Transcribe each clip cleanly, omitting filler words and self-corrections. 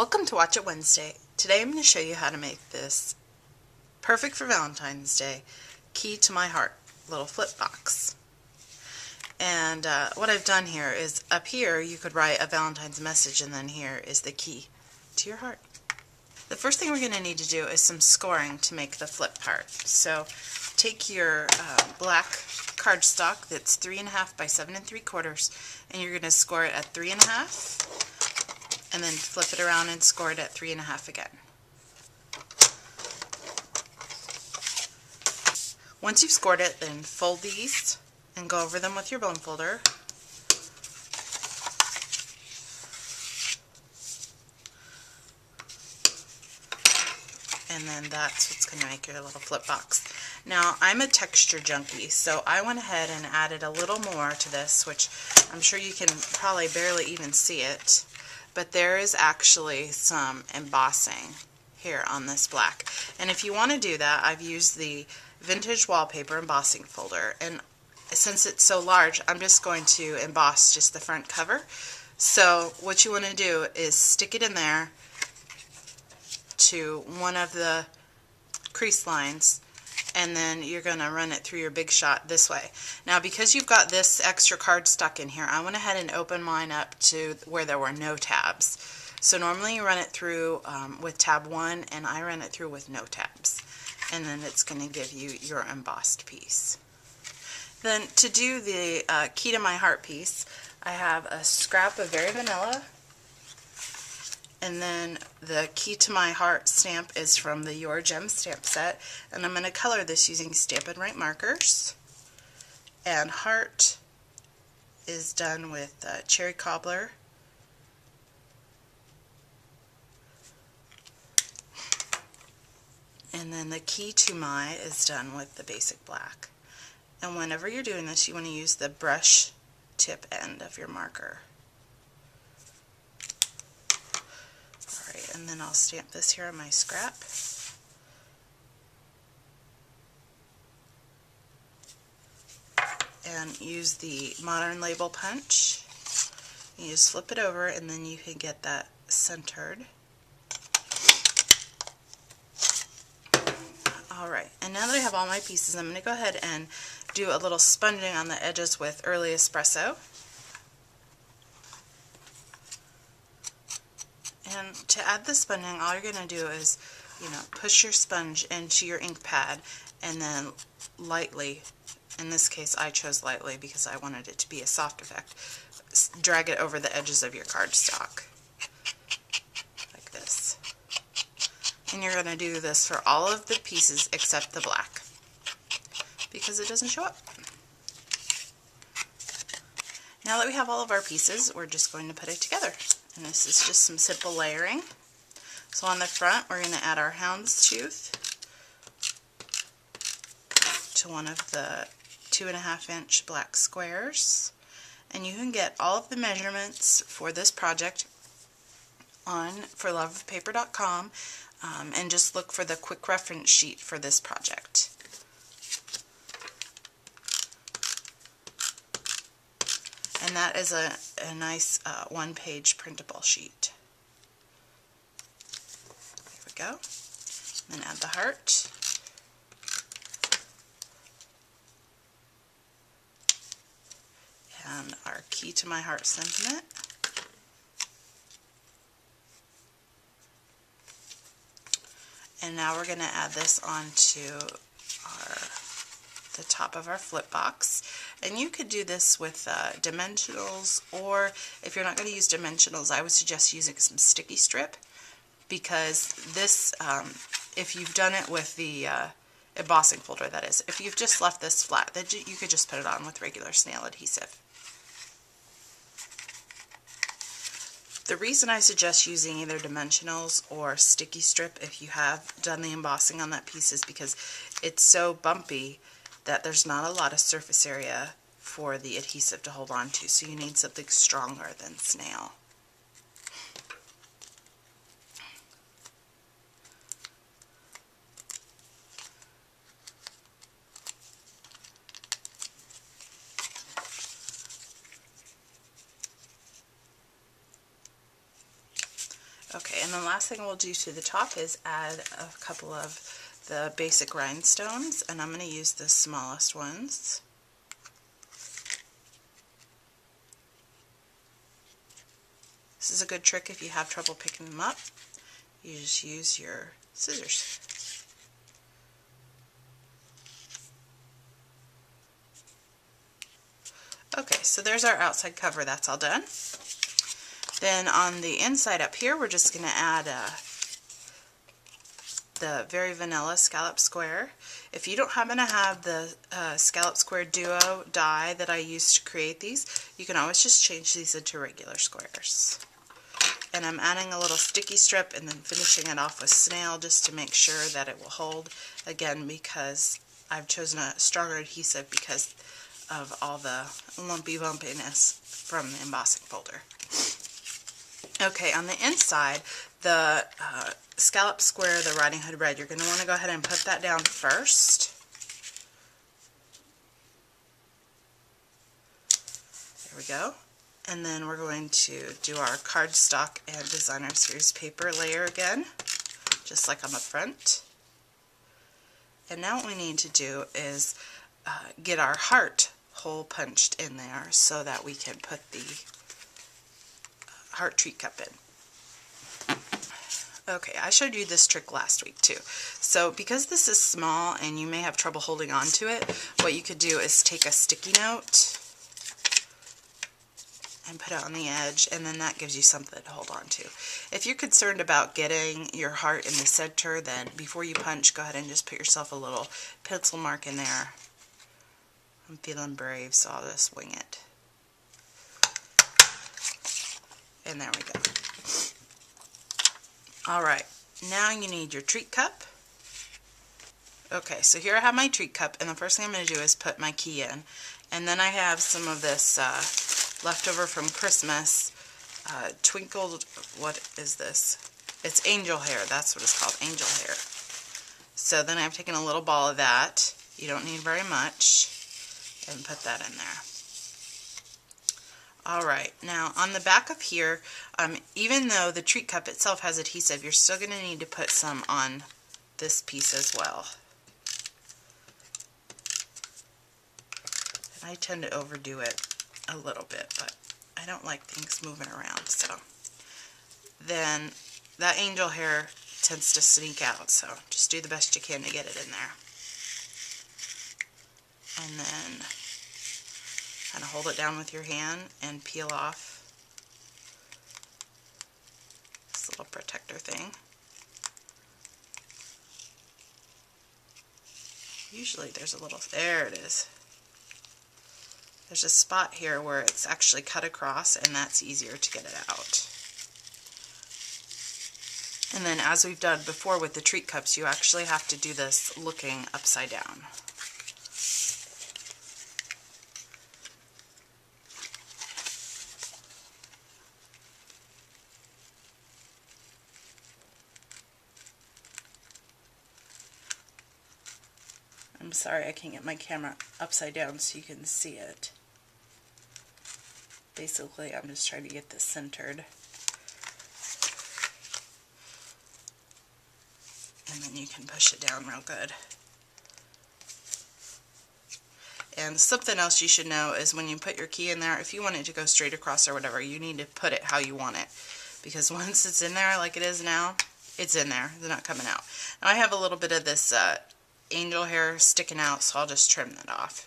Welcome to Watch It Wednesday. Today I'm going to show you how to make this perfect for Valentine's Day key to my heart little flip box. And what I've done here is up here you could write a Valentine's message, and then here is the key to your heart. The first thing we're going to need to do is some scoring to make the flip part. So take your black cardstock that's 3.5 by 7 3/4, and you're going to score it at 3.5. and then flip it around and score it at 3.5 again. Once you've scored it, then fold these and go over them with your bone folder. And then that's what's going to make your little flip box. Now, I'm a texture junkie, so I went ahead and added a little more to this, which I'm sure you can probably barely even see it. But there is actually some embossing here on this black. And if you want to do that, I've used the Vintage Wallpaper embossing folder. And since it's so large, I'm just going to emboss just the front cover. So what you want to do is stick it in there to one of the crease lines, and then you're going to run it through your Big Shot this way. Now, because you've got this extra card stuck in here, I went ahead and opened mine up to where there were no tabs. So normally you run it through with tab 1, and I run it through with no tabs. And then it's going to give you your embossed piece. Then to do the key to my heart piece, I have a scrap of Very Vanilla. And then the key to my heart stamp is from the Your Gem stamp set, and I'm going to color this using Stampin' Right markers. And heart is done with Cherry Cobbler. And then the key to my is done with the basic black. And whenever you're doing this, you want to use the brush tip end of your marker. And then I'll stamp this here on my scrap. And use the Modern Label Punch. You just flip it over, and then you can get that centered. Alright, and now that I have all my pieces, I'm going to go ahead and do a little sponging on the edges with Early Espresso. And to add the sponging, all you're going to do is, push your sponge into your ink pad, and then lightly, in this case I chose lightly because I wanted it to be a soft effect, drag it over the edges of your cardstock, like this. And you're going to do this for all of the pieces except the black, because it doesn't show up. Now that we have all of our pieces, we're just going to put it together. And this is just some simple layering. So on the front, we're going to add our houndstooth to one of the 2.5-inch black squares. And you can get all of the measurements for this project on forloveofpaper.com, and just look for the quick reference sheet for this project. And that is a nice one-page printable sheet. There we go. Then add the heart. And our key to my heart sentiment. And now we're going to add this onto the top of our flip box. And you could do this with dimensionals, or if you're not going to use dimensionals, I would suggest using some sticky strip, because this, if you've done it with the embossing folder, that is, if you've just left this flat, then you could just put it on with regular snail adhesive. The reason I suggest using either dimensionals or sticky strip if you have done the embossing on that piece is because it's so bumpy that there's not a lot of surface area for the adhesive to hold on to, so you need something stronger than snail. Okay, and the last thing we'll do to the top is add a couple of the basic rhinestones, and I'm going to use the smallest ones. This is a good trick if you have trouble picking them up. You just use your scissors. Okay, so there's our outside cover. That's all done. Then on the inside up here, we're just going to add the Very Vanilla Scallop Square. If you don't happen to have the Scallop Square Duo die that I used to create these, you can always just change these into regular squares. And I'm adding a little sticky strip and then finishing it off with snail just to make sure that it will hold. Again, because I've chosen a stronger adhesive because of all the lumpy bumpiness from the embossing folder. Okay, on the inside, the Scallop Square, the Riding Hood Red, you're going to want to go ahead and put that down first. There we go. And then we're going to do our cardstock and Designer Series paper layer again, just like on the front. And now what we need to do is get our heart hole punched in there so that we can put the heart treat cup in. Okay, I showed you this trick last week too. So because this is small and you may have trouble holding on to it, what you could do is take a sticky note and put it on the edge, and then that gives you something to hold on to. If you're concerned about getting your heart in the center, then before you punch, go ahead and just put yourself a little pencil mark in there. I'm feeling brave, so I'll just wing it. And there we go. Alright, now you need your treat cup. Okay, so here I have my treat cup, and the first thing I'm going to do is put my key in. And then I have some of this leftover from Christmas, twinkled, what is this? It's angel hair, that's what it's called, angel hair. So then I've taken a little ball of that, you don't need very much, and put that in there. Alright, now on the back of here, even though the treat cup itself has adhesive, you're still going to need to put some on this piece as well. And I tend to overdo it a little bit, but I don't like things moving around, so then that angel hair tends to sneak out, so just do the best you can to get it in there. And then kind of hold it down with your hand and peel off this little protector thing. Usually there's a little, there it is. There's a spot here where it's actually cut across, and that's easier to get it out. And then as we've done before with the treat cups, you actually have to do this looking upside down. I'm sorry I can't get my camera upside down so you can see it. Basically, I'm just trying to get this centered. And then you can push it down real good. And something else you should know is when you put your key in there, if you want it to go straight across or whatever, you need to put it how you want it. Because once it's in there like it is now, it's in there. It's not coming out. Now I have a little bit of this angel hair sticking out, so I'll just trim that off.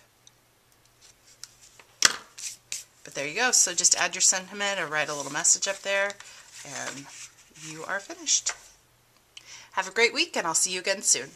But there you go. So just add your sentiment or write a little message up there, and you are finished. Have a great week, and I'll see you again soon.